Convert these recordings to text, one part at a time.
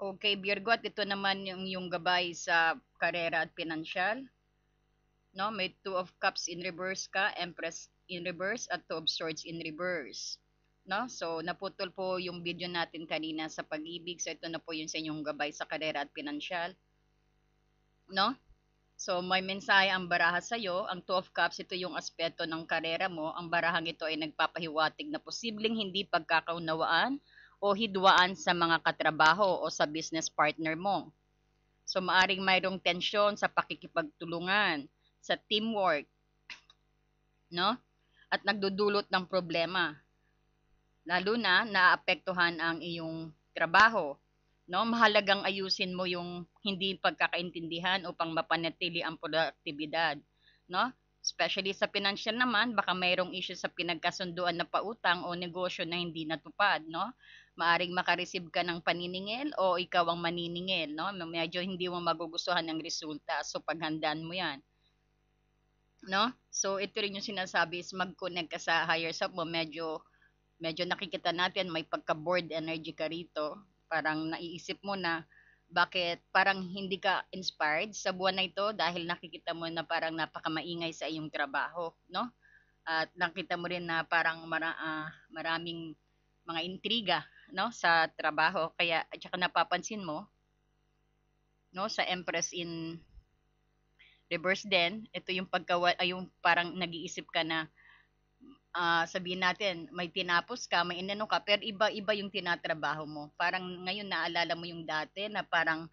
Okay, Virgo, at ito naman yung gabay sa karera at pinansyal. No, may Two of Cups in reverse ka, Empress in reverse, at Two of Swords in reverse. No? So, naputol po yung video natin kanina sa pag-ibig. So, ito na po yung sa inyong gabay sa karera at pinansyal. No? So, may mensahe ang baraha sa iyo. Ang Two of Cups, ito yung aspeto ng karera mo. Ang barahang ito ay nagpapahiwatig na posibleng hindi pagkakaunawaan o hidwaan sa mga katrabaho o sa business partner mo. So, maaring mayroong tensyon sa pakikipagtulungan, sa teamwork, no? At nagdudulot ng problema. Lalo na naapektuhan ang iyong trabaho, no? Mahalagang ayusin mo yung hindi pagkakaintindihan upang mapanatili ang produktibidad, no? Especially sa financial naman, baka mayroong issue sa pinagkasunduan na pautang o negosyo na hindi natupad, no? Maaring makareceive ka ng paniningil o ikaw ang maniningil, no? Medyo hindi mo magugustuhan ang resulta. So paghandaan mo 'yan, no? So ito rin yung sinasabi is mag-connect ka sa higher self mo. Medyo nakikita natin may pagka-bored energy ka rito. Parang naiisip mo na bakit parang hindi ka inspired sa buwan na ito dahil nakikita mo na parang napakamaingay sa iyong trabaho, no? At nakita mo rin na parang maraming mga intriga, no, sa trabaho. Kaya at saka napapansin mo, no, sa Empress in reverse din, ito yung yung parang nag-iisip ka na sabihin natin, may tinapos ka, may inano ka, pero iba-iba yung tinatrabaho mo. Parang ngayon naalala mo yung dati na parang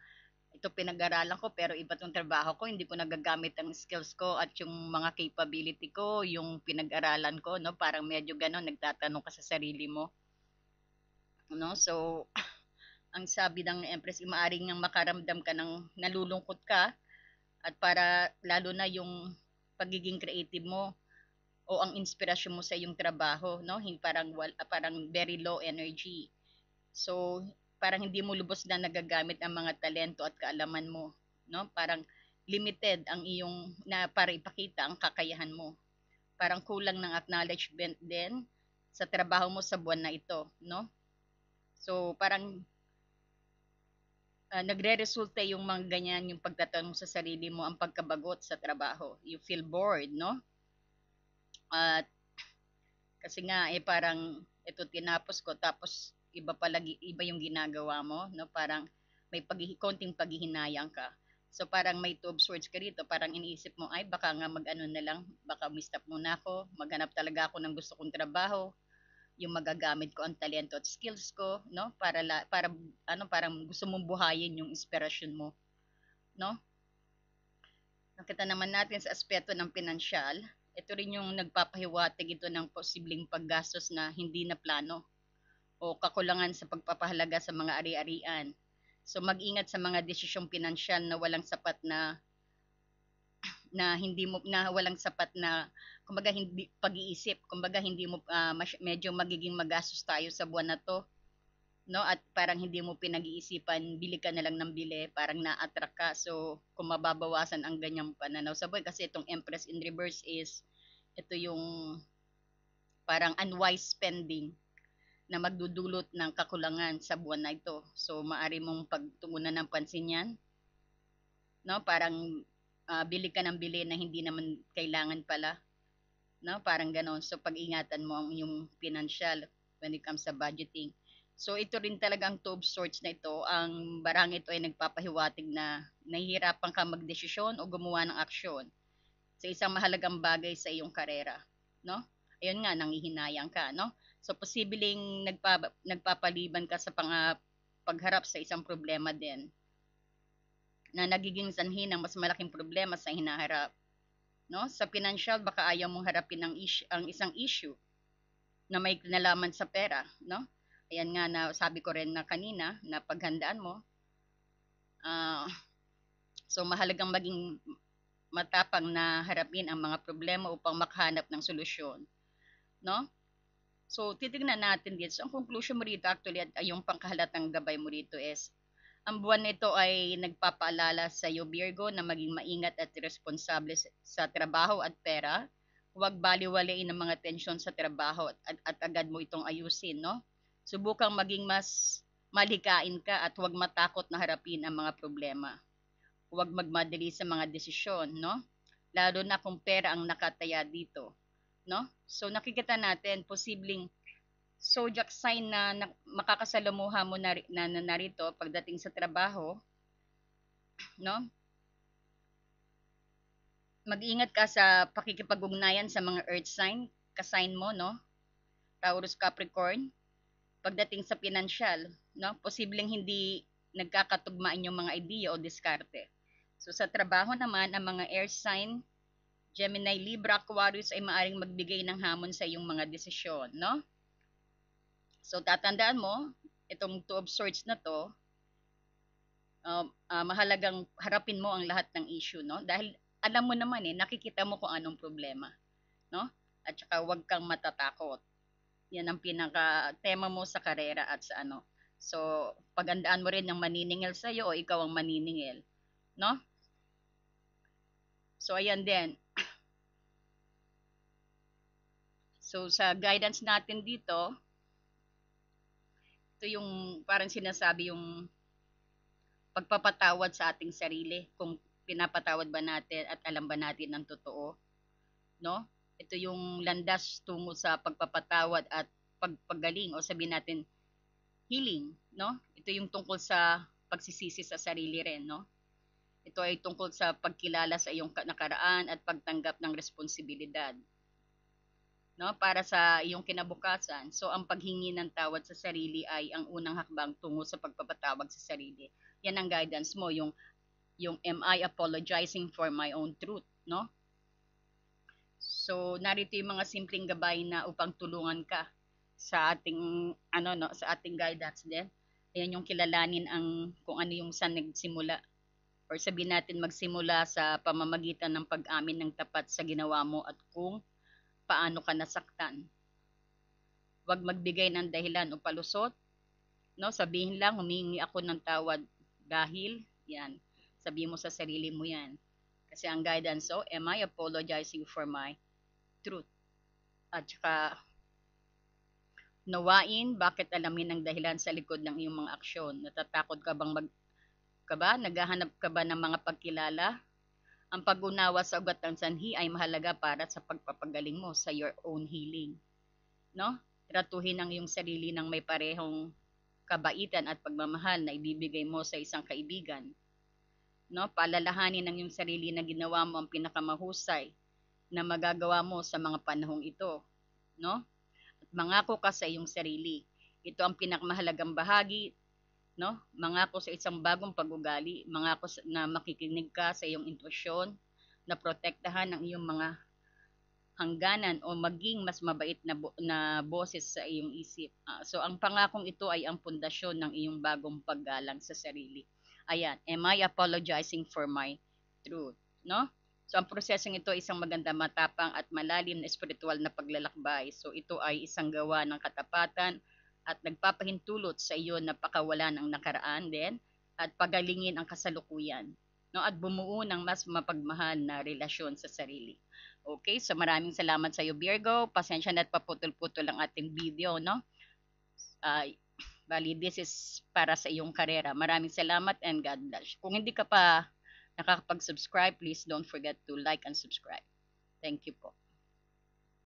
ito pinag-aralan ko pero iba tong trabaho ko, hindi ko nagagamit ang skills ko at yung mga capability ko, yung pinag-aralan ko, no? Parang medyo gano'n, nagtatanong ka sa sarili mo, no? So, ang sabi ng Empress, maaring nang makaramdam ka ng nalulungkot ka at para lalo na yung pagiging creative mo o ang inspirasyon mo sa iyong trabaho, no? Parang very low energy. So, parang hindi mo lubos na nagagamit ang mga talento at kaalaman mo, no? Parang limited ang iyong na para ipakita ang kakayahan mo. Parang kulang ng acknowledgement din sa trabaho mo sa buwan na ito, no? So, parang nagre-resulta yung mga ganyan, yung pagtatanong sa sarili mo, ang pagkabagot sa trabaho. You feel bored, no? At kasi nga parang ito tinapos ko tapos iba yung ginagawa mo, no? Parang may konting paghihinayang ka. So parang may two of swords ka rito, parang iniisip mo ay baka nga mag-ano na lang, baka stop muna ako, maghanap talaga ako ng gusto kong trabaho, yung magagamit ko ang talento at skills ko, no? Para ano parang gusto mong buhayin yung inspirasyon mo, no? Nakita naman natin sa aspeto ng pinansyal, ito rin yung nagpapahiwatig ito ng posibleng paggastos na hindi na plano o kakulangan sa pagpapahalaga sa mga ari-arian. So mag-ingat sa mga desisyong pinansyal na walang sapat na hindi mo na walang sapat na kumbaga hindi pag-iisip, kumbaga hindi mo medyo magiging magastos tayo sa buwan na to, no? At parang hindi mo pinag-iisipan, bili ka na lang ng bili, parang na-attract ka. So kung mababawasan ang ganyang pananaw sa buhay kasi itong Empress in reverse is ito yung parang unwise spending na magdudulot ng kakulangan sa buwan na ito. So, maari mong pagtuunan ng pansin yan, no? Parang bili ka ng bili na hindi naman kailangan pala, no? Parang ganon. So, pag-ingatan mo ang yung financial when it comes sa budgeting. So, ito rin talagang two of swords na ito. Ang barang ito ay nagpapahiwatig na nahihirapan ka magdesisyon o gumawa ng aksyon sa isang mahalagang bagay sa iyong karera, no? Ayun nga, nanghihinayang ka, no? So, posibleng nagpapaliban ka sa pagharap sa isang problema din na nagiging sanhi ng mas malaking problema sa hinaharap, no? Sa financial, baka ayaw mong harapin ang isang issue na may kinalaman sa pera, no? Ayan nga na sabi ko rin na kanina na paghandaan mo. Uh, so mahalagang maging matapang na harapin ang mga problema upang makahanap ng solusyon, no? So, titignan natin dito. So, ang conclusion mo rito actually at yung pangkahalatang gabay mo rito is ang buwan nito ay nagpapaalala sa iyo, Virgo, na maging maingat at responsable sa trabaho at pera. Huwag baliwalain ang mga tensyon sa trabaho at agad mo itong ayusin, no? Subukang maging mas malikain ka at huwag matakot na harapin ang mga problema. Huwag magmadali sa mga desisyon, no? Lalo na kung pera ang nakataya dito, no? So nakikita natin posibleng zodiac sign na makakasalamuha mo na narito pagdating sa trabaho, no? Mag-ingat ka sa pakikipag-ugnayan sa mga earth sign, ka-sign mo, no? Taurus, Capricorn. Pagdating sa pinansyal, no? Posibleng hindi nagkakatugmaan yung mga idea o diskarte. So sa trabaho naman, ang mga air sign, Gemini, Libra, Aquarius ay maaring magbigay ng hamon sa iyong mga desisyon, no? So tatandaan mo, itong two of swords na to, mahalagang harapin mo ang lahat ng issue, no? Dahil alam mo naman nakikita mo kung anong problema, no? At saka huwag kang matatakot. Yan ang pinaka tema mo sa karera at sa ano. So, pagandaan mo rin yung maniningil sa iyo o ikaw ang maniningil, no? So, ayan din. So, sa guidance natin dito, ito yung parang sinasabi yung pagpapatawad sa ating sarili, kung pinapatawad ba natin at alam ba natin ang totoo, no? Ito yung landas tungo sa pagpapatawad at pagpagaling o sabihin natin healing, no? Ito yung tungkol sa pagsisisi sa sarili rin, no? Ito ay tungkol sa pagkilala sa iyong nakaraan at pagtanggap ng responsibilidad, no? Para sa iyong kinabukasan. So ang paghingi ng tawad sa sarili ay ang unang hakbang tungo sa pagpapatawad sa sarili. Yan ang guidance mo, yung am I apologizing for my own truth, no? So narito yung mga simpleng gabay na upang tulungan ka sa ating ano no, sa ating guidance din. Ayan yung kilalanin ang kung ano yung saan nagsimula or sabihin natin magsimula sa pamamagitan ng pag-amin ng tapat sa ginawa mo at kung paano ka nasaktan. Huwag magbigay ng dahilan o palusot, no? Sabihin lang humingi ako ng tawad dahil yan. Sabihin mo sa sarili mo yan. Kasi ang guidance, so, am I apologizing for my truth? At saka nawain, bakit alamin ang dahilan sa likod ng iyong mga aksyon? Natatakot ka bang ka ba? Naghahanap ka ba ng mga pagkilala? Ang pag-unawa sa ugat ng sanhi ay mahalaga para sa pagpapagaling mo sa your own healing, no? Tratuhin ang iyong sarili ng may parehong kabaitan at pagmamahal na ibibigay mo sa isang kaibigan, no? Palalahanin ang iyong sarili na ginawa mo ang pinakamahusay na magagawa mo sa mga panahong ito, no? At mangako ka sa iyong sarili. Ito ang pinakamahalagang bahagi, no? Mangako sa isang bagong pag-ugali, mangako na makikinig ka sa iyong intuition, na protektahan ang iyong mga hangganan o maging mas mabait na boses sa iyong isip. So ang pangakong ito ay ang pundasyon ng iyong bagong paggalang sa sarili. Ayan, am I apologizing for my truth, no? So ang prosesong ito ay isang maganda, matapang at malalim na espiritual na paglalakbay. So ito ay isang gawa ng katapatan at nagpapahintulot sa iyo na pakawalan ang nakaraan din at pagalingin ang kasalukuyan, no? At bumuo ng mas mapagmahal na relasyon sa sarili. Okay, so maraming salamat sa iyo, Virgo. Pasensya na at paputol-putol ang ating video, no? Uh, Bali, this is para sa iyong karera. Maraming salamat and God bless. Kung hindi ka pa nakakapag-subscribe, please don't forget to like and subscribe. Thank you po.